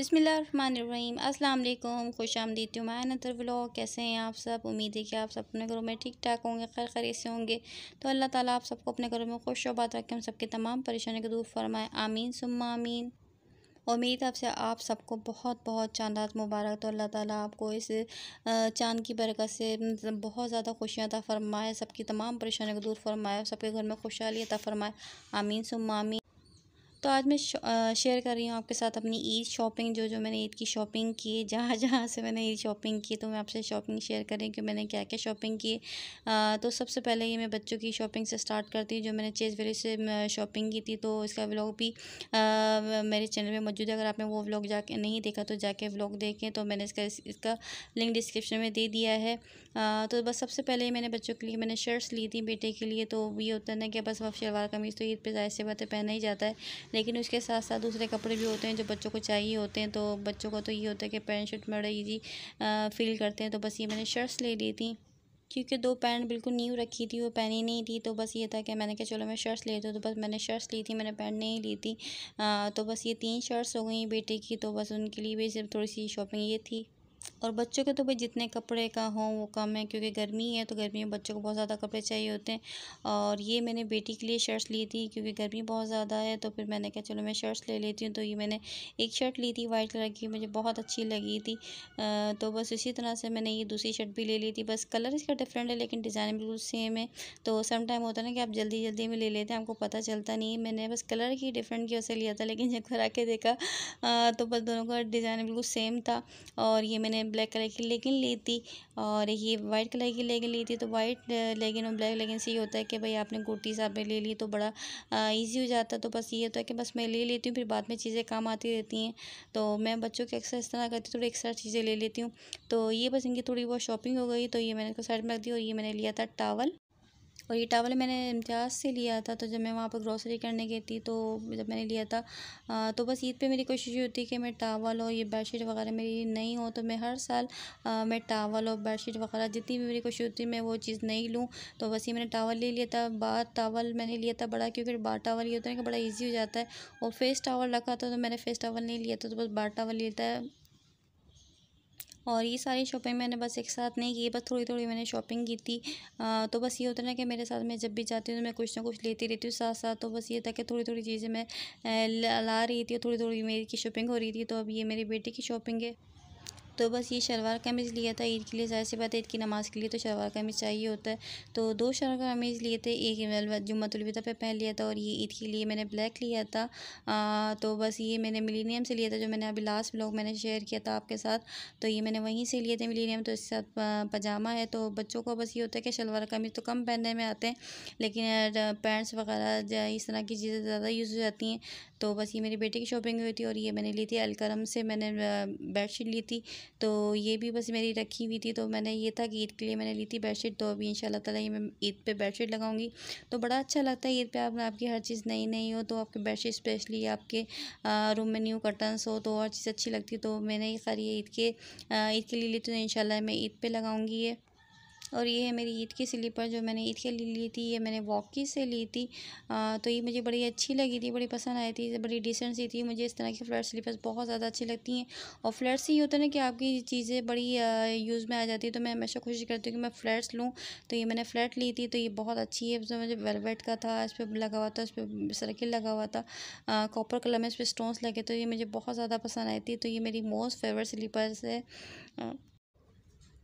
बिस्मिल्लाहिर्रहमानिर्रहीम अस्सलाम वालेकुम, खुशामदीद टू माय अनदर व्लॉग। कैसे हैं आप सब? उम्मीद है कि आप सब अपने घरों में ठीक ठाक होंगे, खैर खैरियत से होंगे। तो अल्लाह ताला आप सबको अपने घरों में खुश और आबाद रखें, हम सबके तमाम परेशानियों को दूर फरमाए, आमीन सुम्मा आमीन। और मेरी तरफ से आप सबको बहुत बहुत चांद मुबारक। तो अल्लाह ताला आपको इस चाँद की बरकत से मतलब बहुत ज़्यादा खुशियाँ अता फरमाए, सबकी तमाम परेशानियों को दूर फरमाए, सबके घर में खुशहाली अता फरमाए, आमीन सुम्मा आमीन। तो आज मैं शेयर कर रही हूँ आपके साथ अपनी ईद शॉपिंग, जो मैंने ईद की शॉपिंग की, जहाँ जहाँ से मैंने ईद शॉपिंग की। तो मैं आपसे शॉपिंग शेयर कर रही हूँ कि मैंने क्या क्या शॉपिंग की। तो सबसे पहले ये मैं बच्चों की शॉपिंग से स्टार्ट करती हूँ, जो मैंने चेज़ वेली से शॉपिंग की थी। तो इसका व्लॉग भी मेरे चैनल में मौजूद है। अगर आपने वो व्लॉग जाके नहीं देखा तो जाके व्लॉग देखें। तो मैंने इसका लिंक डिस्क्रिप्शन में दे दिया है। तो बस सबसे पहले मैंने बच्चों के लिए मैंने शर्ट्स ली थी बेटे के लिए। तो ये होता है ना कि बस शलवार कमीज़ तो ईद पे ज़ाहिर सी बात है पहना ही जाता है, लेकिन उसके साथ साथ दूसरे कपड़े भी होते हैं जो बच्चों को चाहिए होते हैं। तो बच्चों को तो ये होता है कि पैंट शर्ट में बड़ा ईजी फील करते हैं। तो बस ये मैंने शर्ट्स ले ली थी, क्योंकि 2 पैंट बिल्कुल न्यू रखी थी, वो पहनी नहीं थी। तो बस ये था कि मैंने कहा चलो मैं शर्ट्स लेती हूँ। तो बस मैंने शर्ट्स ली थी, मैंने पैंट नहीं ली थी। तो बस ये 3 शर्ट्स हो गई बेटे की। तो बस उनके लिए भी सिर्फ थोड़ी सी शॉपिंग ये थी। और बच्चों के तो भाई जितने कपड़े का हों वो कम है, क्योंकि गर्मी है तो गर्मी में बच्चों को बहुत ज़्यादा कपड़े चाहिए होते हैं। और ये मैंने बेटी के लिए शर्ट्स ली थी, क्योंकि गर्मी बहुत ज़्यादा है। तो फिर मैंने कहा चलो मैं शर्ट्स ले लेती हूँ। तो ये मैंने एक शर्ट ली थी वाइट कलर की, मुझे बहुत अच्छी लगी थी। तो बस इसी तरह से मैंने ये दूसरी शर्ट भी ले ली थी। बस कलर इसका डिफरेंट है लेकिन डिज़ाइन बिल्कुल सेम है। तो सम टाइम होता है ना कि आप जल्दी जल्दी में ले लेते हैं, आपको पता चलता नहीं है। मैंने बस कलर की डिफरेंट की वजह से लिया था, लेकिन जब घर आके देखा तो बस दोनों का डिज़ाइन बिल्कुल सेम था। और ये मैंने ब्लैक कलर की लेगिन ली थी, और ये वाइट कलर की लेगिन ली थी। तो वाइट लेगिन और ब्लैक लेगिन से ये होता है कि भाई आपने कुर्ती साहब में ले ली तो बड़ा इजी हो जाता है। तो बस ये होता है कि बस मैं ले लेती हूँ, फिर बाद में चीज़ें काम आती रहती हैं। तो मैं बच्चों के अक्सर इस तरह करती हूँ, थोड़ी एक्स्ट्रा चीज़ें ले लेती हूँ। तो ये बस इनकी थोड़ी बहुत शॉपिंग हो गई। तो ये मैंने इसको साइड में रख दी। और ये मैंने लिया था टावल, और ये टॉवल मैंने इम्तियाज़ से लिया था। तो जब मैं वहाँ पर ग्रॉसरी करने गई थी, तो जब मैंने लिया था तो बस ईद पे मेरी कोशिश ये होती है कि मैं टॉवल और ये बेडशीट वगैरह मेरी नहीं हो। तो मैं हर साल मैं टॉवल और बेडशीट वगैरह जितनी भी मेरी कोशिश होती है मैं वो चीज़ नहीं लूँ। तो बस ये मैंने टॉवल ले लिया था। बार टॉवल मैंने लिया था बड़ा, क्योंकि बार टॉवल ये होता है कि बड़ा ईजी हो जाता है। और फेस टॉवल रखा था तो मैंने फेस टॉवल नहीं लिया था, तो बस बार टॉवल लिया था। और ये सारी शॉपिंग मैंने बस एक साथ नहीं की, बस थोड़ी थोड़ी मैंने शॉपिंग की थी। तो बस ये होता है ना कि मेरे साथ मैं जब भी जाती हूँ तो मैं कुछ ना कुछ लेती रहती हूँ साथ साथ। तो बस ये था कि थोड़ी थोड़ी चीज़ें मैं ला रही थी, थोड़ी थोड़ी मेरी की शॉपिंग हो रही थी। तो अब ये मेरे बेटे की शॉपिंग है। तो बस ये शलवार कमीज़ लिया था ईद के लिए, ज़ाहिर सी बात है ईद की नमाज़ के लिए तो शलवार कमीज़ चाहिए होता है। तो 2 शलवार कमीज़ लिए थे, एक जुम्मतुल विदा पे पहन लिया था, और ये ईद के लिए मैंने ब्लैक लिया था। तो बस ये मैंने मिलेनियम से लिया था, जो मैंने अभी लास्ट व्लॉग मैंने शेयर किया था आपके साथ। तो ये मैंने वहीं से लिए थे मिलेनियम। तो इसके साथ पजामा है। तो बच्चों को बस ये होता है कि शलवार कमीज़ तो कम पहनने में आते हैं, लेकिन पैंट्स वगैरह इस तरह की चीज़ें ज़्यादा यूज़ हो जाती हैं। तो बस ये मेरी बेटे की शॉपिंग हुई थी। और ये मैंने ली थी अलकरम से, मैंने बेडशीट ली थी। तो ये भी बस मेरी रखी हुई थी। तो मैंने ये था कि ईद के लिए मैंने ली थी बेडशीट। तो अभी इंशाल्लाह ताला ये मैं ईद पे बेडशीट लगाऊंगी। तो बड़ा अच्छा लगता है ईद पे आपकी हर चीज़ नई नई हो, तो आपकी बेडशीट स्पेशली आपके रूम में न्यू कर्टन्स हो तो और चीज़ अच्छी लगती है। तो मैंने ये सारी ईद के लिए ली थी। तो इंशाल्लाह मैं ईद पे लगाऊंगी ये। और ये है मेरी ईद की स्लीपर, जो मैंने ईद के लिए ली थी। ये मैंने वॉकी से ली थी। तो ये मुझे बड़ी अच्छी लगी थी, बड़ी पसंद आई थी, बड़ी डिसेंट सी थी। मुझे इस तरह की फ्लैट स्लीपर्स बहुत ज़्यादा अच्छी लगती हैं। और फ्लैट से ये होता है ना कि आपकी चीज़ें बड़ी यूज़ में आ जाती है। तो मैं हमेशा कोशिश करती हूँ कि मैं फ्लैट्स लूँ। तो ये मैंने फ्लैट ली थी। तो ये बहुत अच्छी है। उसमें मुझे वेलवेट का था, इस पर लगा हुआ था, इस पर सर्किल लगा हुआ था, कॉपर कलर में इस पर स्टोन्स लगे। तो ये मुझे बहुत ज़्यादा पसंद आई थी। तो ये मेरी मोस्ट फेवरेट स्लीपर्स है।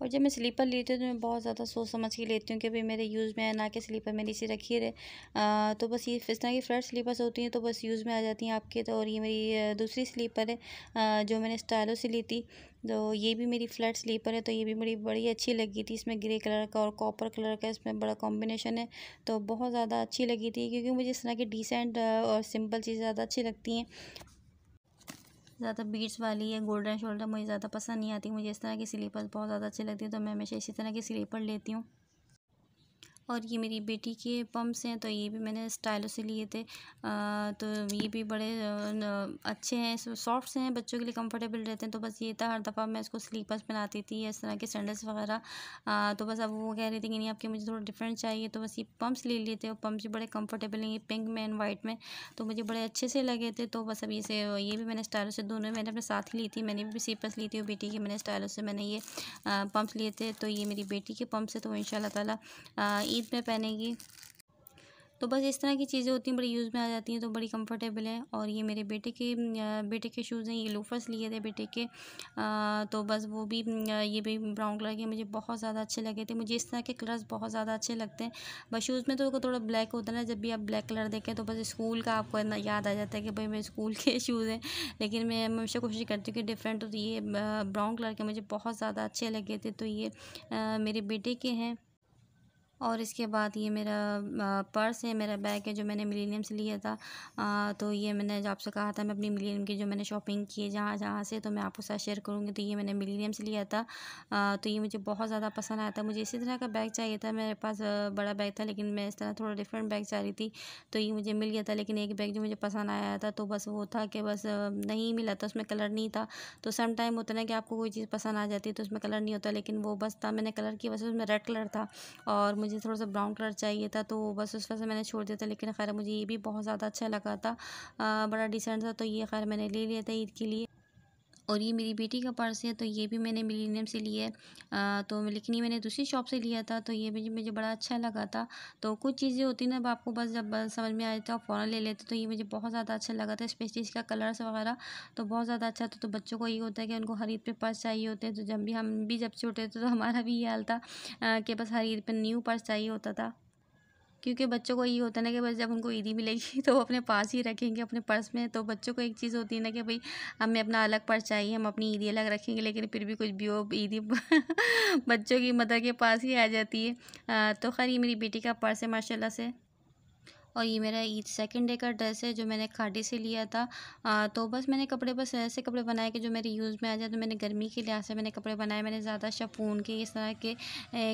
और जब मैं स्लीपर लेती हूँ तो मैं बहुत ज़्यादा सोच समझ के लेती हूँ कि भाई मेरे यूज़ में है, ना कि स्लीपर मेरी सी रखी रहे। तो बस ये इस तरह की फ्लैट स्लीपर्स होती हैं तो बस यूज़ में आ जाती हैं आपके। तो और ये मेरी दूसरी स्लीपर है, जो मैंने स्टाइलो से ली थी। तो ये भी मेरी फ्लैट स्लीपर है। तो ये भी बड़ी बड़ी अच्छी लगी थी। इसमें ग्रे कलर का और कॉपर कलर का इसमें बड़ा कॉम्बिनेशन है। तो बहुत ज़्यादा अच्छी लगी थी, क्योंकि मुझे इस तरह की डिसेंट और सिंपल चीज़ें ज़्यादा अच्छी लगती हैं। ज़्यादा बीट्स वाली या गोल्डन शोल्डर मुझे ज़्यादा पसंद नहीं आती। मुझे इस तरह की स्लीपर्स बहुत ज़्यादा अच्छी लगती है। तो मैं हमेशा इसी तरह की स्लीपर लेती हूँ। और ये मेरी बेटी के पम्प्स हैं, तो ये भी मैंने स्टाइलो से लिए थे। तो ये भी बड़े अच्छे हैं, सॉफ्ट से हैं, बच्चों के लिए कंफर्टेबल रहते हैं। तो बस ये था, हर दफ़ा मैं इसको स्लीपर्स पहनाती थी या इस तरह के सैंडल्स वगैरह। तो बस अब वो कह रही थी कि नहीं, आपके मुझे थोड़ा डिफरेंट चाहिए, तो बस ये पम्प्स ले लिए थे। और पम्प्स भी बड़े कंफर्टेबल हैं, ये पिंक में एंड वाइट में, तो मुझे बड़े अच्छे से लगे थे। तो बस अब ये भी मैंने स्टाइलो से, दोनों मैंने अपने साथ ही ली थी। मैंने भी स्लीपर्स ली थी और बेटी की मैंने स्टाइलो से मैंने ये पम्प्स लिए थे। तो ये मेरी बेटी के पम्प्स है, तो इंशाल्लाह ताला ईद में पहनेगी। तो बस इस तरह की चीज़ें होती हैं, बड़ी यूज़ में आ जाती हैं, तो बड़ी कंफर्टेबल है। और ये मेरे बेटे के शूज़ हैं, ये लोफर्स लिए थे बेटे के। तो बस वो भी ये भी ब्राउन कलर के मुझे बहुत ज़्यादा अच्छे लगे थे। मुझे इस तरह के कलर्स बहुत ज़्यादा अच्छे लगते हैं। बस शूज़ में तो थोड़ा ब्लैक होता है ना, जब भी आप ब्लैक कलर देखें तो बस स्कूल का आपको ना याद आ जाता है कि भाई मेरे स्कूल के शूज़ हैं। लेकिन मैं हमेशा कोशिश करती हूँ कि डिफरेंट हो, तो ये ब्राउन कलर के मुझे बहुत ज़्यादा अच्छे लगे थे। तो ये मेरे बेटे के हैं। और इसके बाद ये मेरा पर्स है, मेरा बैग है, जो मैंने मिलेनियम से लिया था। तो ये मैंने जो आपसे कहा था, मैं अपनी मिलेनियम की जो मैंने शॉपिंग की है जहाँ जहाँ से, तो मैं आपको साथ शेयर करूँगी। तो ये मैंने मिलेनियम से लिया था। तो ये मुझे बहुत ज़्यादा पसंद आया था। मुझे इसी तरह का बैग चाहिए था, मेरे पास बड़ा बैग था, लेकिन मैं इस तरह थोड़ा डिफरेंट बैग चाह रही थी। तो ये मुझे मिल गया था। लेकिन एक बैग जो मुझे पसंद आया था, तो बस वो था कि बस नहीं मिला था, उसमें कलर नहीं था। तो सम टाइम होता है ना कि आपको कोई चीज़ पसंद आ जाती है तो उसमें कलर नहीं होता, लेकिन वो बस था, मैंने कलर की वजह से, उसमें रेड कलर था और मुझे थोड़ा सा ब्राउन कलर चाहिए था, तो बस उस वजह से मैंने छोड़ दिया था। लेकिन खैर मुझे ये भी बहुत ज़्यादा अच्छा लगा था, बड़ा डिसेंट था, तो ये खैर मैंने ले लिया था ईद के लिए। और ये मेरी बेटी का पर्स है, तो ये भी मैंने मिलेनियम से लिया है। लेकिन ये मैंने दूसरी शॉप से लिया था, तो ये मुझे मुझे बड़ा अच्छा लगा था। तो कुछ चीज़ें होती हैं ना, अब आपको बस जब समझ में आ जाता है आप फ़ौरन ले लेते, तो ये मुझे बहुत ज़्यादा अच्छा लगा था, स्पेशली इसका कलर्स वगैरह तो बहुत ज़्यादा अच्छा था। तो बच्चों को ये होता है कि उनको हर ईद पे पर्स चाहिए होते हैं, तो जब भी हम भी जब छोटे थे तो हमारा भी ये हाल था कि बस हर ईद पे न्यू पर्स चाहिए होता था। क्योंकि बच्चों को ये होता है ना कि बस जब उनको ईदी मिलेगी तो वो अपने पास ही रखेंगे अपने पर्स में। तो बच्चों को एक चीज़ होती है ना कि भाई हमें अपना अलग पर्स चाहिए, हम अपनी ईदी अलग रखेंगे, लेकिन फिर भी कुछ भी हो, ईदी बच्चों की मदर के पास ही आ जाती है। तो खैर ये मेरी बेटी का पर्स है माशाल्लाह से। और ये मेरा ईद सेकंड डे का ड्रेस है, जो मैंने खादी से लिया था। तो बस मैंने कपड़े, बस ऐसे कपड़े बनाए कि जो मेरे यूज़ में आ जाए। तो मैंने गर्मी के लिहाज से मैंने कपड़े बनाए, मैंने ज़्यादा शिफॉन के इस तरह के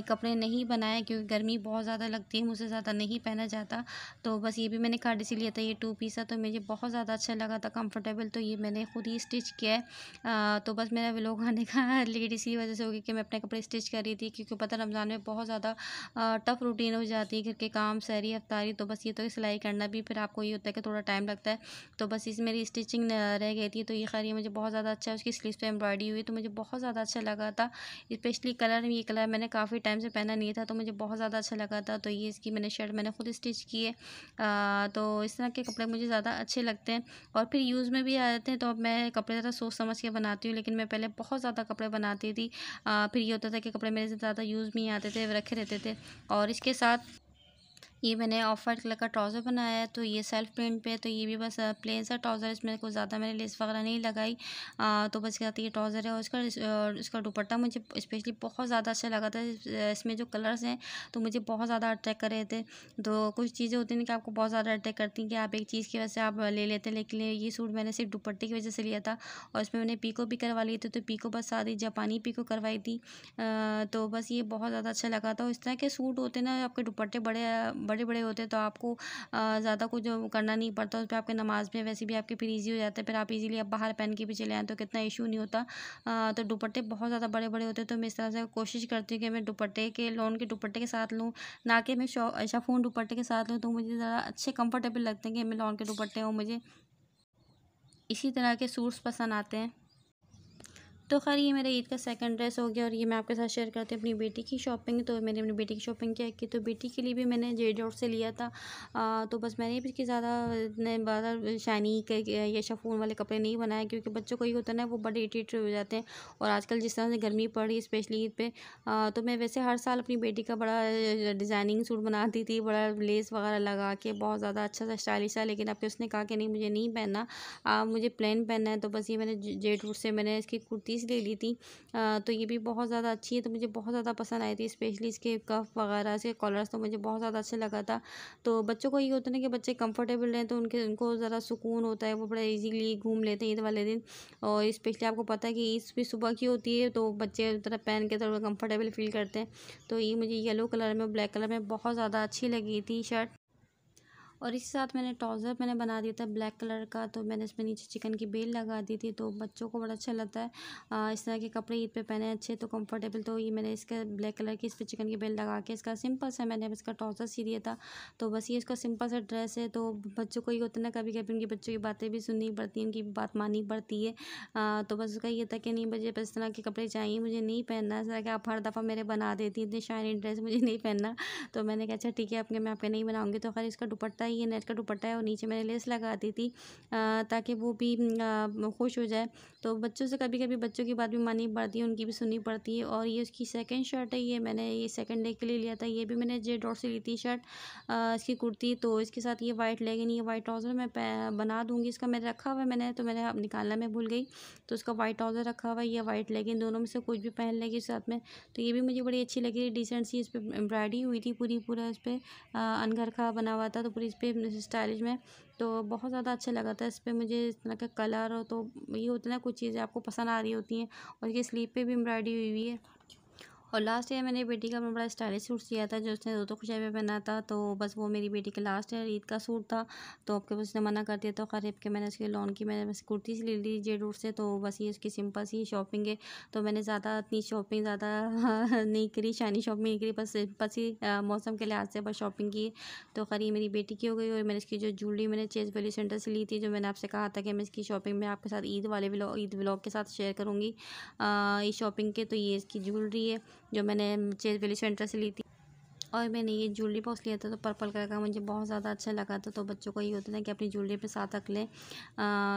कपड़े नहीं बनाए, क्योंकि गर्मी बहुत ज़्यादा लगती है, मुझसे ज़्यादा नहीं पहना जाता। तो बस ये भी मैंने खादी से लिया था, ये 2 पीस था, तो मुझे बहुत ज़्यादा अच्छा लगा था, कंफर्टेबल। तो ये मैंने खुद ही स्टिच किया है। तो बस मेरा व्लॉग आने का लेट इसी वजह से हो गया कि मैं अपने कपड़े स्टिच कर रही थी, क्योंकि पता रमज़ान में बहुत ज़्यादा टफ़ रूटीन हो जाती है, घर के काम, सहरी, इफ्तारी। तो बस ये तो सिलाई करना भी फिर आपको ये होता है कि थोड़ा टाइम लगता है। तो बस इस मेरी स्टिचिंग रह गई थी, तो ये खैर ये मुझे बहुत ज़्यादा अच्छा है, उसकी स्लीव्स पे एम्ब्रॉयडरी हुई, तो मुझे बहुत ज़्यादा अच्छा लगा था। स्पेशली कलर, ये कलर मैंने काफ़ी टाइम से पहना नहीं था, तो मुझे बहुत ज़्यादा अच्छा लगा था। तो ये इसकी मैंने शर्ट मैंने खुद स्टिच की है। तो इस तरह के कपड़े मुझे ज़्यादा अच्छे लगते हैं और फिर यूज़ में भी आ जाते हैं। तो अब मैं कपड़े ज़्यादा सोच समझ के बनाती हूँ, लेकिन मैं पहले बहुत ज़्यादा कपड़े बनाती थी। फिर ये होता था कि कपड़े मेरे से ज़्यादा यूज़ में ही आते थे, रखे रहते थे। और इसके साथ ये मैंने ऑफ वाइट कलर का ट्राउज़र बनाया है, तो ये सेल्फ प्रिंट पे है। तो ये भी बस प्लेन सा ट्राउज़र, इसमें कुछ ज़्यादा मैंने लेस वगैरह नहीं लगाई। तो बस क्या ये ट्राउज़र है। और इसका दुपट्टा मुझे स्पेशली बहुत ज़्यादा अच्छा लगा था। इसमें जो कलर्स हैं तो मुझे बहुत ज़्यादा अट्रैक्ट कर रहे थे। तो कुछ चीज़ें होती हैं कि आपको बहुत ज़्यादा अट्रैक्ट करती हैं कि आप एक चीज़ की वजह से आप ले लेते हैं, लेकिन ये सूट मैंने सिर्फ दुपट्टे की वजह से लिया था। और इसमें मैंने पीको भी करवा ली थी, तो पीको बस सादी जापानी पीको करवाई थी। तो बस ये बहुत ज़्यादा अच्छा लगा था। इस तरह के सूट होते हैं ना, आपके दुपट्टे बड़े बड़े बड़े होते हैं, तो आपको ज़्यादा कुछ करना नहीं पड़ता। उस पर आपके नमाज में वैसे भी आपके फिर ईजी हो जाता है, फिर आप इजीली आप बाहर पहन के भी चले आएँ तो कितना इशू नहीं होता। तो दुपट्टे बहुत ज़्यादा बड़े बड़े होते हैं, तो मैं इस तरह से कोशिश करती हूँ कि मैं दुपट्टे के लॉन के दुपट्टे के साथ लूँ, ना कि मैं शिफॉन दुपट्टे के साथ लूँ। तो मुझे ज़रा अच्छे कंफर्टेबल लगते हैं कि मैं लॉन के दुपट्टे हों, मुझे इसी तरह के सूट्स पसंद आते हैं। तो खैर ये मेरा ईद का सेकंड ड्रेस हो गया। और ये मैं आपके साथ शेयर करती हूँ अपनी बेटी की शॉपिंग। तो मैंने अपनी बेटी की शॉपिंग क्या की, तो बेटी के लिए भी मैंने जे डॉट से लिया था। तो बस मैंने भी इसकी ज़्यादा शाइनी या शिफॉन वाले कपड़े नहीं बनाए, क्योंकि बच्चों को ये होता है ना, वो बड़े इरिटेट हो जाते हैं। और आजकल जिस तरह से गर्मी पड़ रही है, स्पेशली ईद पे, तो मैं वैसे हर साल अपनी बेटी का बड़ा डिज़ाइनिंग सूट बनाती थी, बड़ा लेस वगैरह लगा के, बहुत ज़्यादा अच्छा सा स्टाइलिश था। लेकिन अब उसने कहा कि नहीं, मुझे नहीं पहनना, मुझे प्लेन पहनना है। तो बस ये मैंने जे डॉट से मैंने इसकी कुर्ती स्लीव्स ले ली थी। तो ये भी बहुत ज़्यादा अच्छी है, तो मुझे बहुत ज़्यादा पसंद आई थी, स्पेशली इसके कफ वगैरह, इसके कॉलर्स तो मुझे बहुत ज़्यादा अच्छा लगा था। तो बच्चों को ये होता है ना कि बच्चे कंफर्टेबल रहें, तो उनको ज़रा सुकून होता है, वो बड़ा ईज़िली घूम लेते हैं ईद वाले दिन। और स्पेशली आपको पता है कि ईद भी सुबह की होती है, तो बच्चे तरह पहन के थोड़ा कंफर्टेबल फ़ील करते हैं। तो ये मुझे येलो कलर में, ब्लैक कलर में बहुत ज़्यादा अच्छी लगी थी शर्ट। और इसके साथ मैंने ट्राउज़र मैंने बना दिया था ब्लैक कलर का, तो मैंने इसमें नीचे चिकन की बेल लगा दी थी, तो बच्चों को बड़ा अच्छा लगता है इस तरह के कपड़े ईद पे पहने अच्छे तो कंफर्टेबल। तो ये मैंने इसका ब्लैक कलर की इस पर चिकन की बेल लगा के इसका सिंपल सा मैंने अब इसका ट्राउज़र सी दिया था। तो बस ये इसका सिंपल सा ड्रेस है। तो बच्चों को ये होता है ना, कभी कभी उनकी बच्चों की बातें भी सुननी पड़ती हैं, उनकी बात माननी पड़ती है। तो बस उसका ये था कि नहीं, मुझे बस इस तरह के कपड़े चाहिए, मुझे नहीं पहनना इस तरह के आप हर दफ़ा मेरे बना देती, इतनी शाइनी ड्रेस मुझे नहीं पहनना। तो मैंने कहा अच्छा ठीक है, आपके मैं आपके नहीं बनाऊँगी। तो खैर इसका दुपट्टा, ये नेट का दुपट्टा है और नीचे मैंने लेस लगा दी थी ताकि वो भी खुश हो जाए। तो बच्चों से कभी कभी बच्चों की बात भी माननी पड़ती है, उनकी भी सुननी पड़ती है। और ये उसकी सेकंड शर्ट है, ये मैंने ये सेकंड डे के लिए लिया था। ये भी मैंने जे डॉट से ली थी शर्ट, इसकी कुर्ती। तो इसके साथ ये वाइट लेगिन, ये वाइट ट्राउज़र मैं बना दूँगी। इसका मैंने रखा हुआ है, मैंने तो मैंने अब निकालना मैं भूल गई। तो इसका वाइट ट्राउज़र रखा हुआ है, ये वाइट लेगिन, दोनों में से कुछ भी पहन लेगी साथ में। तो ये भी मुझे बड़ी अच्छी लगी, डिसेंट सी, इस पर एम्ब्रॉयडरी हुई थी पूरा इस पर अनघरखा बना हुआ था, तो पूरी इस पर स्टाइलिश में। तो बहुत ज़्यादा अच्छा लगा था इस पे मुझे, इस तरह का कलर। और तो ये होता है ना, कुछ चीज़ें आपको पसंद आ रही होती हैं। और ये स्लीव पे भी एम्ब्रॉयडरी हुई हुई है। और लास्ट ईयर मैंने बेटी का मैं बड़ा स्टाइलिश सूट सिया था, जो उसने दो खुशियाँ में पहना था। तो बस वो मेरी बेटी का लास्ट ईयर ईद का सूट था। तो आपके बस उसने मना कर दिया, तो खरीद के मैंने उसके लॉन की मैंने बस कुर्ती से ले ली जे रूट से। तो बस ये उसकी सिंपल सी शॉपिंग है। तो मैंने ज़्यादा इतनी शॉपिंग ज़्यादा नहीं करी, शानी शॉपिंग नहीं करी, बस सिंपल सी मौसम के लिहाज से बस शॉपिंग की। तो खैर ये मेरी बेटी की हो गई। और मैंने इसकी जो ज्वेलरी मैंने चेज वैली सेंटर से ली थी, जो मैंने आपसे कहा था कि मैं इसकी शॉपिंग में आपके साथ ईद व्लॉग के साथ शेयर करूँगी इस शॉपिंग के। तो ये इसकी ज्वेलरी है जो मैंने चेज वैली सेंटर से ली थी। और मैंने ये ज्वेलरी बॉक्स लिया था, तो पर्पल कलर का मुझे बहुत ज़्यादा अच्छा लगा था। तो बच्चों को ये होता है ना कि अपनी ज्वेलरी पे साथ रख लें।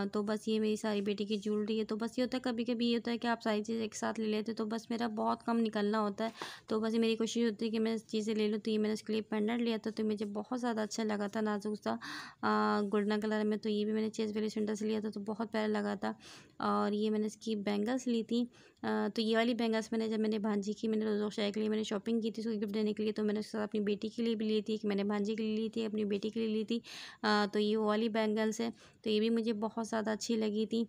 तो बस ये मेरी सारी बेटी की ज्वेलरी है। तो बस ये होता है, कभी कभी ये होता है कि आप सारी चीज़ें एक साथ ले लेते, तो बस मेरा बहुत कम निकलना होता है। तो बस मेरी कोशिश होती है कि मैं चीज़ें ले लूँ। तो ये मैंने उसके लिए पेंडेंट लिया था, तो मुझे बहुत ज़्यादा अच्छा लगा था, नाजुक सा गोल्डन कलर में। तो ये भी मैंने चेज वैली सेंटर से लिया था, तो बहुत प्यारा लगा था। और ये मैंने इसकी बैंगल्स ली थी। तो ये वाली बैंगल्स मैंने जब मैंने भांजी की, मैंने रोज़ो शाह के लिए मैंने शॉपिंग की थी उसको गिफ्ट देने के लिए। तो मैंने उसके साथ अपनी बेटी के लिए भी ली थी, एक मैंने भांजी के लिए ली थी, अपनी बेटी के लिए ली थी। तो ये वो वाली बैंगल्स है। तो ये भी मुझे बहुत ज़्यादा अच्छी लगी थी।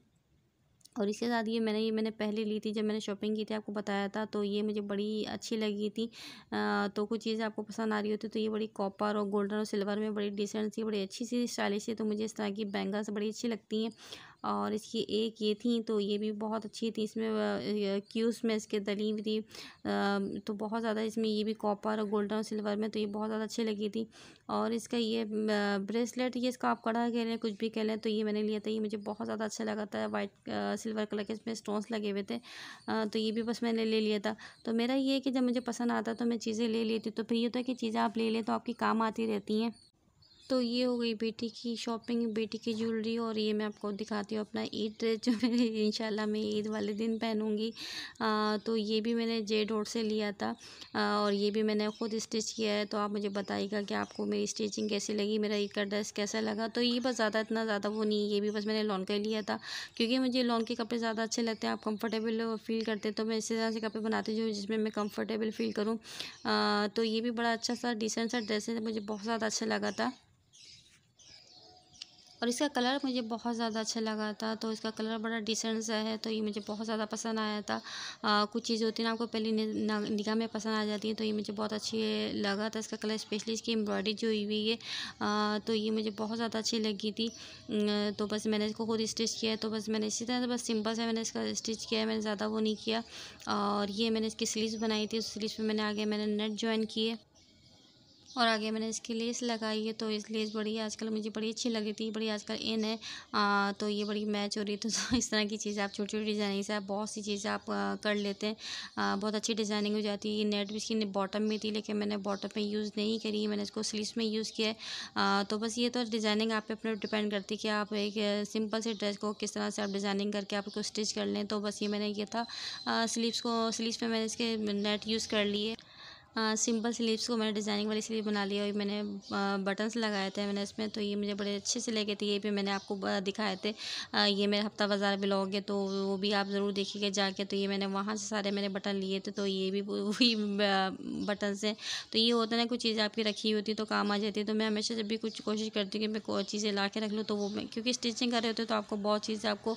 और इसके साथ ये मैंने पहले ली थी, जब मैंने शॉपिंग की थी आपको बताया था। तो ये मुझे बड़ी अच्छी लगी थी। तो कुछ चीज़ें आपको पसंद आ रही होती, तो ये बड़ी कॉपर और गोल्डन और सिल्वर में बड़ी डिसेंट सी, बड़ी अच्छी सी स्टाइलिश है। तो मुझे इस तरह की बैंगल्स बड़ी अच्छी लगती हैं। और इसकी एक ये थी, तो ये भी बहुत अच्छी थी। इसमें क्यूस में इसके दली हुई थी। तो बहुत ज़्यादा इसमें ये भी कॉपर और गोल्डन और सिल्वर में, तो ये बहुत ज़्यादा अच्छी लगी थी। और इसका ये ब्रेसलेट, ये इसका आप कड़ा कह लें, कुछ भी कह लें, तो ये मैंने लिया था। ये मुझे बहुत ज़्यादा अच्छा लगा था, वाइट सिल्वर कलर के इसमें स्टोन्स लगे हुए थे। तो ये भी बस मैंने ले लिया था। तो मेरा ये है कि जब मुझे पसंद आता तो मैं चीज़ें ले लेती हूँ। तो फिर ये होता है कि चीज़ें आप ले लें तो आपकी काम आती रहती हैं। तो ये हो गई बेटी की शॉपिंग, बेटी की ज्वेलरी। और ये मैं आपको दिखाती हूँ अपना ईद ड्रेस, जो मैंने इंशाल्लाह मैं ईद वाले दिन पहनूंगी। तो ये भी मैंने जे डॉट से लिया था। और ये भी मैंने खुद स्टिच किया है। तो आप मुझे बताइएगा कि आपको मेरी स्टिचिंग कैसी लगी, मेरा ईद का ड्रेस कैसा लगा। तो ये बस ज़्यादा इतना ज़्यादा वो नहीं, ये भी बस मैंने लॉन का लिया था, क्योंकि मुझे लॉन के कपड़े ज़्यादा अच्छे लगते हैं, आप कंफर्टेबल फील करते हैं। तो मैं इसी तरह से कपड़े बनाती हूँ जिसमें मैं कंफर्टेबल फील करूँ। तो ये भी बड़ा अच्छा सा डिसेंट सा ड्रेस है, मुझे बहुत ज़्यादा अच्छा लगा था। और इसका कलर मुझे बहुत ज़्यादा अच्छा लगा था। तो इसका कलर बड़ा डिसेंट सा है, तो ये मुझे बहुत ज़्यादा पसंद आया था। कुछ चीज़ें होती हैं ना, आपको पहली निगाह में पसंद आ जाती है। तो ये मुझे बहुत अच्छी लगा था इसका कलर, स्पेशली इसकी एम्ब्रॉयडरी जो हुई हुई है। तो ये मुझे बहुत ज़्यादा अच्छी लगी थी। तो बस मैंने इसको खुद स्टिच किया है। तो बस मैंने इसी तरह से बस सिंपल से मैंने इसका स्टिच किया है, मैंने ज़्यादा वो नहीं किया। और ये मैंने इसकी स्लीव्स बनाई थी, उस स्लीव्स में मैंने आगे मैंने नेट जॉइन किए। और आगे मैंने इसकी लेस लगाई है। तो इस लेस बड़ी आजकल मुझे बड़ी अच्छी लगी थी, बड़ी आजकल इन है। तो ये बड़ी मैच हो रही थी। तो इस तरह की चीज़ें आप छोटी छोटी डिज़ाइनिंग से आप बहुत सी चीज़ें आप कर लेते हैं। बहुत अच्छी डिज़ाइनिंग हो जाती है। नेट भी इसकी बॉटम में थी, लेकिन मैंने बॉटम में यूज़ नहीं करी, मैंने इसको स्लीव्स में यूज़ किया है। तो बस ये तो डिज़ाइनिंग आप पे अपने डिपेंड करती है कि आप एक सिंपल से ड्रेस को किस तरह से आप डिज़ाइनिंग करके आप उसको स्टिच कर लें। तो बस ये मैंने किया था, स्लीव्स पे मैंने इसके नेट यूज़ कर लिए। सिंपल स्लीव्स को मैंने डिज़ाइनिंग वाली स्लीव बना लिया और मैंने बटन्स लगाए थे मैंने इसमें, तो ये मुझे बड़े अच्छे से लगे थे। ये भी मैंने आपको दिखाए थे। ये मेरा हफ्ता बाज़ार व्लॉग है, तो वो भी आप ज़रूर देखिएगा जाके। तो ये मैंने वहाँ से सारे मैंने बटन लिए थे, तो ये भी वही बटन्स हैं। तो ये होता है ना, कुछ चीज़ें आपकी रखी होती तो काम आ जाती है। तो मैं हमेशा जब भी कुछ कोशिश करती हूँ कि मैं कोई चीज़ें ला के रख लूँ, तो वो मैं, क्योंकि स्टिचिंग कर रहे होते तो आपको बहुत चीज़ें आपको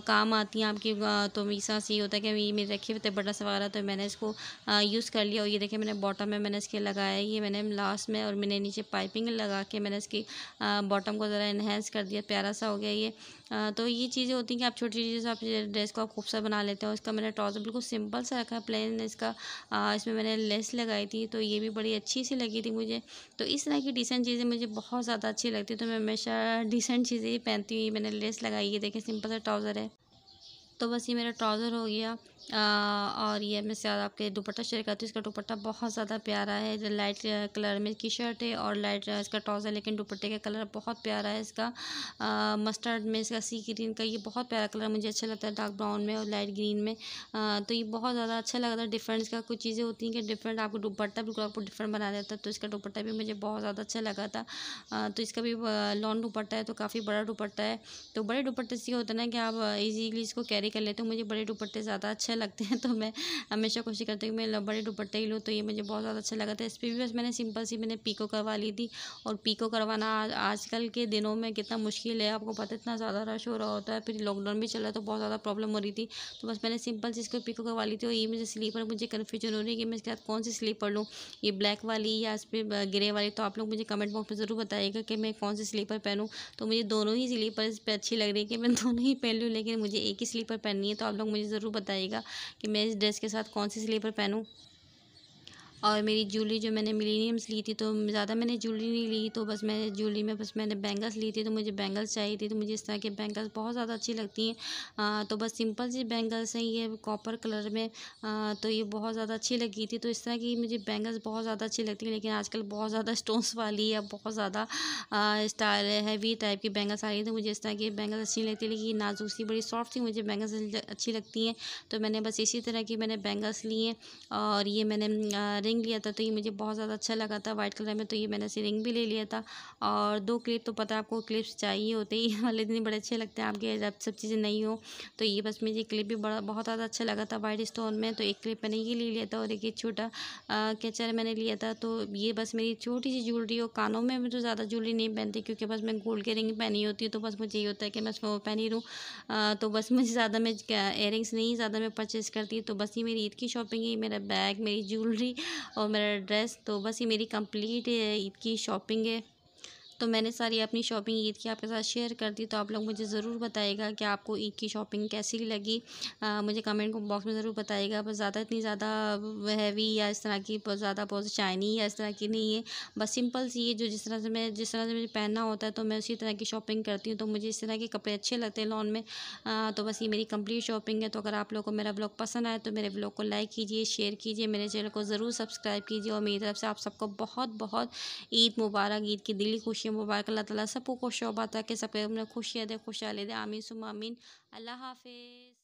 काम आती हैं आपकी। तो मेरे साथ ये होता है कि ये मेरे रखे हुए थे बटन्स वगैरह, तो मैंने इसको यूज़ कर लिया। और ये देखिए मैंने बॉटम में मैंने इसके लगाया है, ये मैंने लास्ट में, और मैंने नीचे पाइपिंग लगा के मैंने इसकी बॉटम को ज़रा इन्हेंस कर दिया, प्यारा सा हो गया ये। तो ये चीज़ें होती हैं कि आप छोटी चीज़ों से आप ड्रेस को आप खूबसूरत बना लेते हो। इसका मैंने ट्राउज़र बिल्कुल सिंपल सा रखा है, प्लेन इसका। इसमें मैंने लेस लगाई थी, तो ये भी बड़ी अच्छी सी लगी थी मुझे। तो इस तरह की डिसेंट चीज़ें मुझे बहुत ज़्यादा अच्छी लगती है, तो मैं हमेशा डिसेंट चीज़ें ही पहनती हूँ। ये मैंने लेस लगाई है, देखिए सिंपल सा ट्राउज़र है। तो बस ये मेरा ट्राउज़र हो गया। और ये मैं साथ आपके दुपट्टा शेयर करती हूँ। इसका दुपट्टा बहुत ज़्यादा प्यारा है, जो लाइट कलर में की शर्ट है और लाइट इसका ट्राउज़र, लेकिन दुपट्टे का कलर बहुत प्यारा है इसका। मस्टर्ड में इसका सी ग्रीन का, ये बहुत प्यारा कलर मुझे अच्छा लगता है, डार्क ब्राउन में और लाइट ग्रीन में। तो ये बहुत ज़्यादा अच्छा लग रहा है। डिफरेंस का कुछ चीज़ें होती हैं कि डिफरेंट आपको दुपट्टा बिल्कुल आपको डिफरेंट बना देता है। तो इसका दुपट्टा भी मुझे बहुत ज़्यादा अच्छा लगा था। तो इसका भी लॉन दुपट्टा है, तो काफ़ी बड़ा दुपट्टा है। तो बड़े दुपट्टे से ये होता है ना कि आप इजीली इसको कैरी कर लेते हो। मुझे बड़े दुपट्टे ज़्यादा अच्छे लगते हैं, तो मैं हमेशा कोशिश करती हूँ कि मैं बड़े दुपट्टे ही लूँ। तो ये मुझे बहुत ज़्यादा अच्छा लगा था। इस पर भी बस मैंने सिंपल सी मैंने पीको करवा ली थी। और पीको करवाना आजकल के दिनों में कितना मुश्किल है, आपको पता है इतना ज़्यादा रश हो रहा होता है, फिर लॉकडाउन भी चल रहा है, तो बहुत ज़्यादा प्रॉब्लम हो रही थी। तो बस मैंने सिंपल सी इसको पीको करवा ली थी। और ये मुझे स्लीपर मुझे कन्फ्यूजन हो रही है कि मैं इसके साथ कौन सी स्लीपर लूँ, ये ब्लैक वाली या इस पर ग्रे वाली। तो आप लोग मुझे कमेंट बॉक्स में ज़रूर बताइएगा कि मैं कौन सी स्लीपर पहनूँ। तो मुझे दोनों ही स्लीपर इस पर अच्छी लग रही है कि मैं दोनों ही पहन लूँ, लेकिन मुझे एक ही स्लीपर पहननी है। तो आप लोग मुझे ज़रूर बताइएगा कि मैं इस ड्रेस के साथ कौन सी स्लीपर पहनूँ। और मेरी ज्वेलरी जो मैंने मिलेनियम्स ली थी, तो ज़्यादा मैंने ज्वेलरी नहीं ली, तो बस मैंने ज्वेलरी में बस मैंने बैंगल्स ली थी। तो मुझे बैंगल्स चाहिए थी, तो मुझे इस तरह के बैंगल्स बहुत ज़्यादा अच्छी लगती हैं। तो बस सिंपल सी बैंगल्स हैं, ये कॉपर कलर में। तो ये बहुत ज़्यादा अच्छी लगी थी। तो इस तरह की मुझे बैंगल्स बहुत ज़्यादा अच्छी लगती हैं, लेकिन आजकल बहुत ज़्यादा स्टोन्स वाली या बहुत ज़्यादा स्टाइल हैवी टाइप की बैंगल्स आ रही है। तो मुझे इस तरह की बैंगल्स अच्छी लगती है, लेकिन नाजुक सी बड़ी सॉफ्ट सी मुझे बैंगल्स अच्छी लगती हैं। तो मैंने बस इसी तरह की मैंने बैंगल्स ली हैं। और ये मैंने रिंग लिया था, तो ये मुझे बहुत ज़्यादा अच्छा लगा था वाइट कलर में। तो ये मैंने ऐसे रिंग भी ले लिया था। और 2 क्लिप, तो पता है आपको क्लिप्स चाहिए होते ही वाले दिन बड़े अच्छे लगते हैं आपके, जब सब चीज़ें नहीं हो। तो ये बस मुझे क्लिप भी बड़ा बहुत ज़्यादा अच्छा लगा था वाइट स्टोन में। तो एक क्लिप मैंने ये ले लिया था और एक छोटा कैचर मैंने लिया था। तो ये बस मेरी छोटी सी ज्वेलरी। और कानों में मैं तो ज़्यादा ज्वेलरी नहीं पहनती, क्योंकि बस मैं गोल्ड की रिंग पहनी होती है, तो बस मुझे ये होता है कि मैं उसको पहनी रहूँ। तो बस मुझे ज़्यादा मैं इयरिंग्स नहीं ज़्यादा मैं परचेज़ करती। तो बस ये मेरी ईद की शॉपिंग है, मेरा बैग, मेरी ज्वेलरी और मेरा ड्रेस। तो बस ये मेरी कंप्लीट ईद की शॉपिंग है। तो मैंने सारी अपनी शॉपिंग ईद की आपके साथ शेयर कर दी। तो आप लोग मुझे ज़रूर बताइएगा कि आपको ईद की शॉपिंग कैसी लगी। मुझे कमेंट बॉक्स में ज़रूर बताइएगा। बस ज़्यादा इतनी ज़्यादा हैवी या इस तरह की बहुत ज़्यादा बहुत शाइनी या इस तरह की नहीं है। बस सिंपल सी है, जो जिस तरह से मुझे पहनना होता है, तो मैं उसी तरह की शॉपिंग करती हूँ। तो मुझे इस तरह के कपड़े अच्छे लगते हैं लॉन में। तो बस ये मेरी कंप्लीट शॉपिंग है। तो अगर आप लोग को मेरा ब्लॉग पसंद आए, तो मेरे ब्लॉग को लाइक कीजिए, शेयर कीजिए, मेरे चैनल को ज़रूर सब्सक्राइब कीजिए। और मेरी तरफ से आप सबको बहुत बहुत ईद मुबारक, ईद की दिली खुशियाँ मुबारक। अल्लाह ताला सबको खुश आबाद रखे, सबके अपने खुशियाँ दे, खुशहाली दे। आमीन सुम्मा आमीन। अल्लाह हाफिज़।